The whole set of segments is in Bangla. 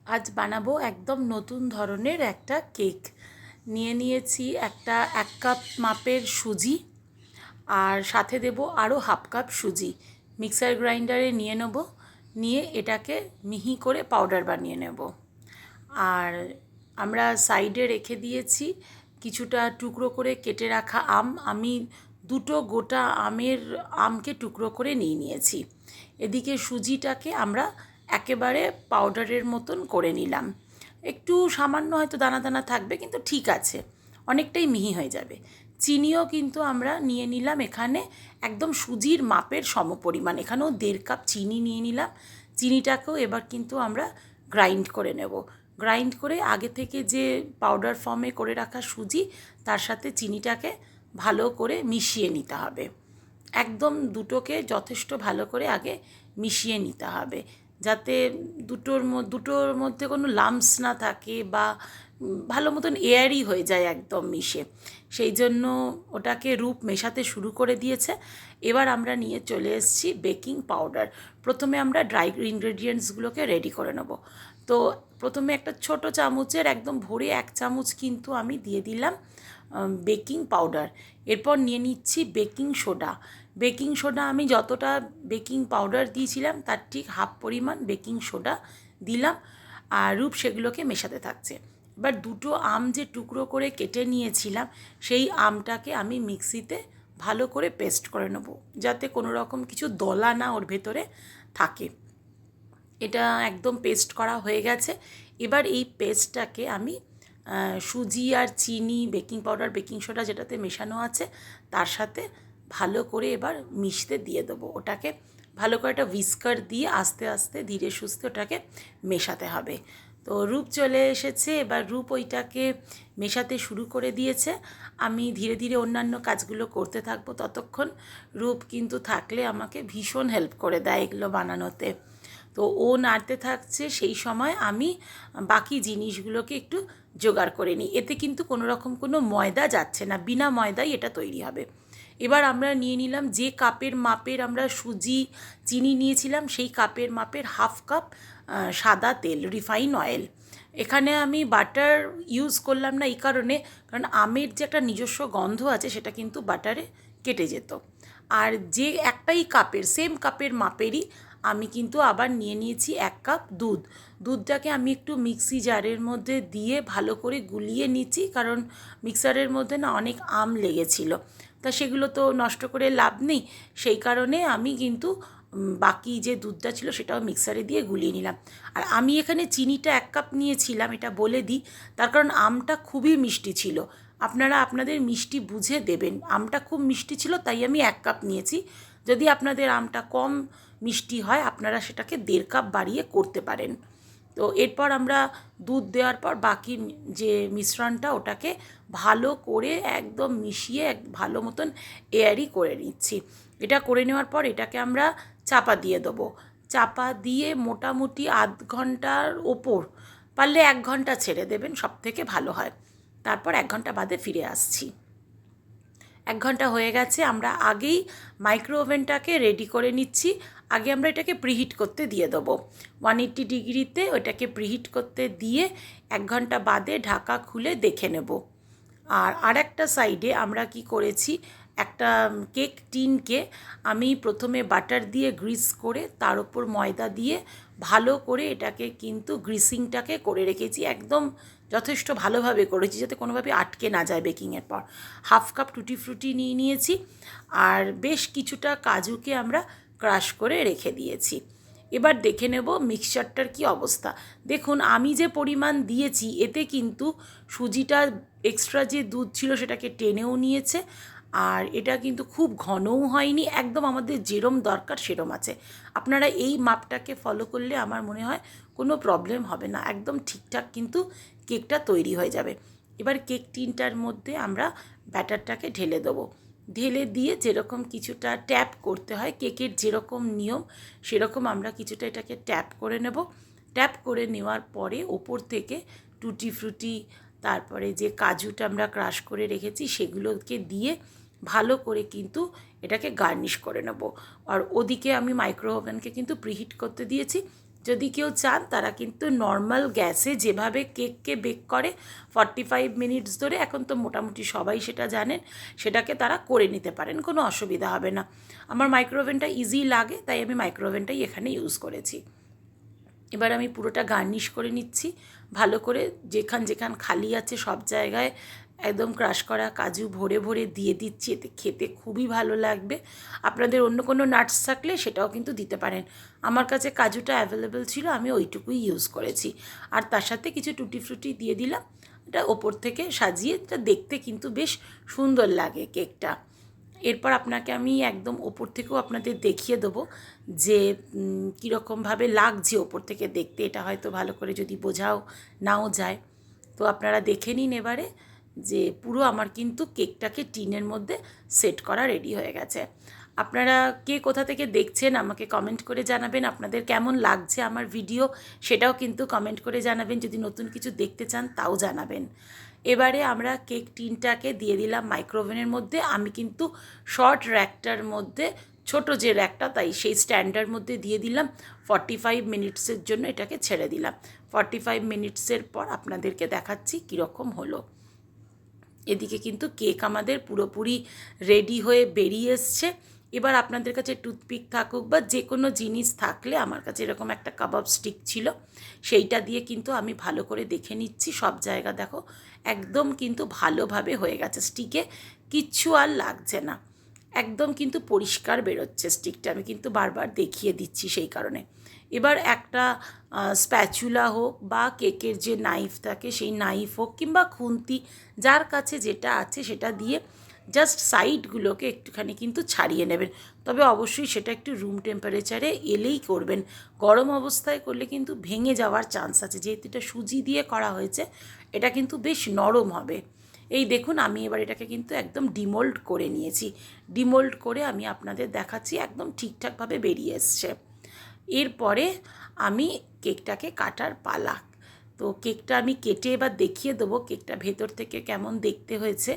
আজ বানাবো একদম নতুন ধরনের একটা কেক। নিয়েছি একটা 1 কাপ মাপের সুজি, আর সাথে দেব আরও হাফ কাপ সুজি। মিক্সার গ্রাইন্ডারে নিয়ে এটাকে মিহি করে পাউডার বানিয়ে নেব। আর আমরা সাইডে রেখে দিয়েছি কিছুটা টুকরো করে কেটে রাখা আম। আমি দুটো গোটা আমকে টুকরো করে নিয়েছি। এদিকে সুজিটাকে আমরা একেবারে পাউডারের মতন করে নিলাম। একটু সামান্য হয়তো দানা দানা থাকবে, কিন্তু ঠিক আছে, অনেকটাই মিহি হয়ে যাবে। চিনিও কিন্তু আমরা নিয়ে নিলাম এখানে একদম সুজির মাপের সমপরিমাণ। এখানেও 1.5 কাপ চিনি নিয়ে নিলাম। চিনিটাকেও এবার কিন্তু আমরা গ্রাইন্ড করে নেব। গ্রাইন্ড করে আগে থেকে যে পাউডার ফর্মে করে রাখা সুজি, তার সাথে চিনিটাকে ভালো করে মিশিয়ে নিতে হবে। একদম দুটোকে যথেষ্ট ভালো করে আগে মিশিয়ে নিতে হবে, যাতে দুটোর মধ্যে কোনো লাম্পস না থাকে বা ভালো মতন এয়ারি হয়ে যায় একদম মিশে। সেই জন্য ওটাকে রূপ মেশাতে শুরু করে দিয়েছে। এবার আমরা নিয়ে চলে এসেছি বেকিং পাউডার। প্রথমে আমরা ড্রাই ইনগ্রেডিয়েন্টসগুলোকে রেডি করে নেব। তো প্রথমে একটা ছোট চামচের একদম ভরে 1 চামচ কিন্তু আমি দিয়ে দিলাম বেকিং পাউডার। এরপর নিয়ে নিচ্ছি বেকিং সোডা। বেকিং সোডা আমি যতটা বেকিং পাউডার দিয়েছিলাম তার ঠিক হাফ পরিমাণ বেকিং সোডা দিলাম, আর রূপ সেগুলোকে মেশাতে থাকছে। এবার দুটো আম যে টুকরো করে কেটে নিয়েছিলাম, সেই আমটাকে আমি মিক্সিতে ভালো করে পেস্ট করে নেব, যাতে কোনো রকম কিছু দলা না ওর ভেতরে থাকে। এটা একদম পেস্ট করা হয়ে গেছে। এবার এই পেস্টটাকে আমি সুজি আর চিনি, বেকিং পাউডার, বেকিং সোডা যেটাতে মেশানো আছে, তার সাথে ভালো করে এবার মিশতে দিয়ে দেবো। ওটাকে ভালো করে একটা হুইস্কার দিয়ে আস্তে আস্তে ধীরে সুস্থে ওটাকে মেশাতে হবে। তো রূপ চলে এসেছে, এবার রূপ ওইটাকে মেশাতে শুরু করে দিয়েছে। আমি ধীরে ধীরে অন্যান্য কাজগুলো করতে থাকবো। ততক্ষণ রূপ কিন্তু থাকলে আমাকে ভীষণ হেল্প করে দেয় এগুলো বানানোতে। তো ও নাড়তে থাকছে, সেই সময় আমি বাকি জিনিসগুলোকে একটু জোগাড় করে নিই। এতে কিন্তু কোনো রকম কোনো ময়দা যাচ্ছে না, বিনা ময়দাই এটা তৈরি হবে। এবার আমরা নিয়ে নিলাম যে কাপের মাপের আমরা সুজি চিনি নিয়েছিলাম, সেই কাপের মাপের হাফ কাপ সাদা তেল, রিফাইন অয়েল। এখানে আমি বাটার ইউজ করলাম না এই কারণে, কারণ আমের যে একটা নিজস্ব গন্ধ আছে সেটা কিন্তু বাটারে কেটে যেত। আর যে একটাই কাপের, সেম কাপের মাপেরই আমি কিন্তু আবার নিয়ে নিয়েছি 1 কাপ দুধ। দুধটাকে আমি একটু মিক্সি জারের মধ্যে দিয়ে ভালো করে গুলিয়ে নিচ্ছি, কারণ মিক্সারের মধ্যে না অনেক আম লেগেছিল, তা সেগুলো তো নষ্ট করে লাভ নেই। সেই কারণে আমি কিন্তু বাকি যে দুধটা ছিল সেটাও মিক্সারে দিয়ে গুলিয়ে নিলাম। আর আমি এখানে চিনিটা 1 কাপ নিয়েছিলাম, এটা বলে দিই, তার কারণ আমটা খুবই মিষ্টি ছিল। আপনারা আপনাদের মিষ্টি বুঝে দেবেন। আমটা খুব মিষ্টি ছিল, তাই আমি 1 কাপ নিয়েছি। যদি আপনাদের আমটা কম মিষ্টি হয়, আপনারা সেটাকে 1.5 কাপ বাড়িয়ে করতে পারেন। তো এরপর আমরা দুধ দেওয়ার পর বাকি যে মিশ্রণটা, ওটাকে ভালো করে একদম মিশিয়ে ভালো মতন এয়ারি করে নিচ্ছি। এটা করে নেওয়ার পর এটাকে আমরা চাপা দিয়ে দেবো। চাপা দিয়ে মোটামুটি আধ ঘন্টার ওপর, পারলে 1 ঘন্টা ছেড়ে দেবেন, সব থেকে ভালো হয়। তারপর 1 ঘন্টা বাদে ফিরে আসছি। 1 ঘন্টা হয়ে গেছে। আমরা আগেই মাইক্রো ওভেনটাকে রেডি করে নিচ্ছি। আগে আমরা এটাকে প্রিহিট করতে দিয়ে দেবো 180 ডিগ্রিতে। ওটাকে প্রিহিট করতে দিয়ে 1 ঘন্টা বাদে ঢাকা খুলে দেখে নেব। আর একটা সাইডে আমরা কি করেছি, একটা কেক টিনকে আমি প্রথমে বাটার দিয়ে গ্রিস করে তার উপর ময়দা দিয়ে ভালো করে এটাকে কিন্তু গ্রিসিংটাকে করে রেখেছি। একদম যথেষ্ট ভালোভাবে করেছি, যাতে কোনোভাবে আটকে না যায় বেকিংয়ের পর। হাফ কাপ টুটি ফ্রুটি নিয়ে নিয়েছি, আর বেশ কিছুটা কাজুকে আমরা ক্রাশ করে রেখে দিয়েছি। এবার দেখে নেব মিক্সচারটার কি অবস্থা। দেখুন আমি যে পরিমাণ দিয়েছি, এতে কিন্তু সুজিটা এক্সট্রা যে দুধ ছিল সেটাকে টেনেও নিয়েছে, আর এটা কিন্তু খুব ঘনও হয়নি, একদম আমাদের যেরম দরকার সেরম আছে। আপনারা এই মাপটাকে ফলো করলে আমার মনে হয় কোনো প্রবলেম হবে না, একদম ঠিকঠাক কিন্তু কেকটা তৈরি হয়ে যাবে। এবার কেক টিনটার মধ্যে আমরা ব্যাটারটাকে ঢেলে দেবো। ঢেলে দিয়ে যেরকম কিছুটা ট্যাপ করতে হয়, কেকের যেরকম নিয়ম সেরকম আমরা কিছুটা এটাকে ট্যাপ করে নেব। ট্যাপ করে নেওয়ার পরে ওপর থেকে টুটি ফ্রুটি, তারপরে যে কাজুটা আমরা ক্রাশ করে রেখেছি সেগুলোকে দিয়ে ভালো করে কিন্তু এটাকে গার্নিশ করে নেব। আর ওদিকে আমি মাইক্রো ওভেনকে কিন্তু প্রিহিট করতে দিয়েছি। যদি কেউ চান তারা কিন্তু নর্মাল গ্যাসে যেভাবে কেককে বেক করে 45 মিনিটস ধরে, এখন তো মোটামুটি সবাই সেটা জানেন, সেটাকে তারা করে নিতে পারেন, কোনো অসুবিধা হবে না। আমার মাইক্রোওভেনটা ইজি লাগে, তাই আমি মাইক্রোওভেনটাই এখানে ইউজ করেছি। এবার আমি পুরোটা গার্নিশ করে নিচ্ছি ভালো করে, যেখান খালি আছে সব জায়গায় একদম ক্রাশ করা কাজু ভরে ভরে দিয়ে দিচ্ছি। এতে খেতে খুবই ভালো লাগবে। আপনাদের অন্য কোনো নাটস থাকলে সেটাও কিন্তু দিতে পারেন। আমার কাছে কাজুটা অ্যাভেলেবেল ছিল, আমি ওইটুকুই ইউজ করেছি। আর তার সাথে কিছু টুটি ফ্রুটি দিয়ে দিলাম, এটা ওপর থেকে সাজিয়ে, এটা দেখতে কিন্তু বেশ সুন্দর লাগে কেকটা। এরপর আপনাকে আমি একদম ওপর থেকেও আপনাদের দেখিয়ে দেবো যে কীরকমভাবে লাগছে ওপর থেকে দেখতে। এটা হয়তো ভালো করে যদি বোঝাও নাও যায়, তো আপনারা দেখে নিন এবারে যে পুরো আমার কিন্তু কেকটাকে টিনের মধ্যে সেট করা রেডি হয়ে গেছে। আপনারা কে কোথা থেকে দেখছেন আমাকে কমেন্ট করে জানাবেন, আপনাদের কেমন লাগছে আমার ভিডিও সেটাও কিন্তু কমেন্ট করে জানাবেন। যদি নতুন কিছু দেখতে চান তাও জানাবেন। এবারে আমরা কেক টিনটাকে দিয়ে দিলাম মাইক্রোওভেনের মধ্যে। আমি কিন্তু শর্ট র্যাকটার মধ্যে, ছোট যে র্যাকটা তাই সেই স্ট্যান্ডার মধ্যে দিয়ে দিলাম। 45 মিনিটসের জন্য এটাকে ছেড়ে দিলাম। 45 মিনিটসের পর আপনাদেরকে দেখাচ্ছি কীরকম হলো। এদিকে কিন্তু কেক আমাদের পুরোপুরি রেডি হয়ে বেরিয়ে এসছে। এবার আপনাদের কাছে টুথপিক থাকুক বা যে কোনো জিনিস থাকলে, আমার কাছে এরকম একটা কাবাব স্টিক ছিল, সেইটা দিয়ে কিন্তু আমি ভালো করে দেখে নিচ্ছি সব জায়গা। দেখো একদম কিন্তু ভালোভাবে হয়ে গেছে, স্টিকে কিচ্ছু আর লাগছে না, একদম কিন্তু পরিষ্কার বেরোচ্ছে স্টিকটা। আমি কিন্তু বারবার দেখিয়ে দিচ্ছি সেই কারণে। এবার একটা স্প্যাচুলা হোক বা কেকের যে নাইফ থাকে সেই নাইফ হোক কিংবা খুন্তি, যার কাছে যেটা আছে সেটা দিয়ে জাস্ট সাইডগুলোকে একটুখানি কিন্তু ছাড়িয়ে নেবেন। তবে অবশ্যই সেটা একটু রুম টেম্পারেচারে এলেই করবেন, গরম অবস্থায় করলে কিন্তু ভেঙে যাওয়ার চান্স আছে। যেহেতু এটা সুজি দিয়ে করা হয়েছে, এটা কিন্তু বেশ নরম হবে। এই দেখুন আমি এবার এটাকে কিন্তু একদম ডিমোল্ড করে নিয়েছি। ডিমোল্ড করে আমি আপনাদের দেখাচ্ছি একদম ঠিকঠাকভাবে বেরিয়ে এসছে। এরপরে আমি কেকটাকে কাটার পালা। তো কেকটা আমি কেটে এবার দেখিয়ে দেবো কেকটা ভেতর থেকে কেমন দেখতে হয়েছে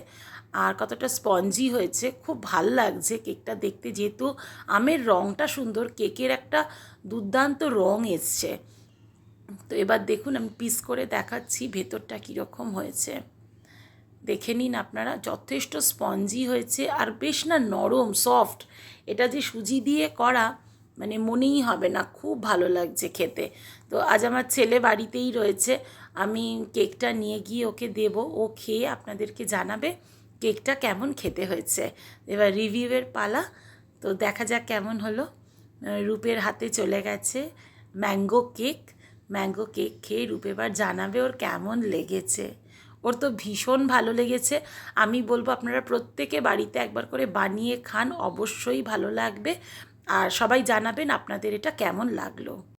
আর কতটা স্পঞ্জি হয়েছে। খুব ভাল লাগছে কেকটা দেখতে, যেহেতু আমের রঙটা সুন্দর, কেকের একটা দুর্দান্ত রঙ এসছে। তো এবার দেখুন আমি পিস করে দেখাচ্ছি ভেতরটা কীরকম হয়েছে, দেখে নিন আপনারা। যথেষ্ট স্পঞ্জি হয়েছে আর বেশ না নরম সফট। এটা যে সুজি দিয়ে করা মানে মনেই হবে না, খুব ভালো লাগছে খেতে। তো আজ আমার ছেলে বাড়িতেই রয়েছে, আমি কেকটা নিয়ে গিয়ে ওকে দেবো, ও খেয়ে আপনাদেরকে জানাবে কেকটা কেমন খেতে হয়েছে। এবার রিভিউয়ের পালা, তো দেখা যাক কেমন হলো। রূপের হাতে চলে গেছে ম্যাঙ্গো কেক খেয়ে রূপ এবার জানাবে ওর কেমন লেগেছে। ওর তো ভীষণ ভালো লেগেছে। আমি বলবো আপনারা প্রত্যেকে বাড়িতে একবার করে বানিয়ে খান, অবশ্যই ভালো লাগবে। আর সবাই জানাবেন আপনাদের এটা কেমন লাগলো।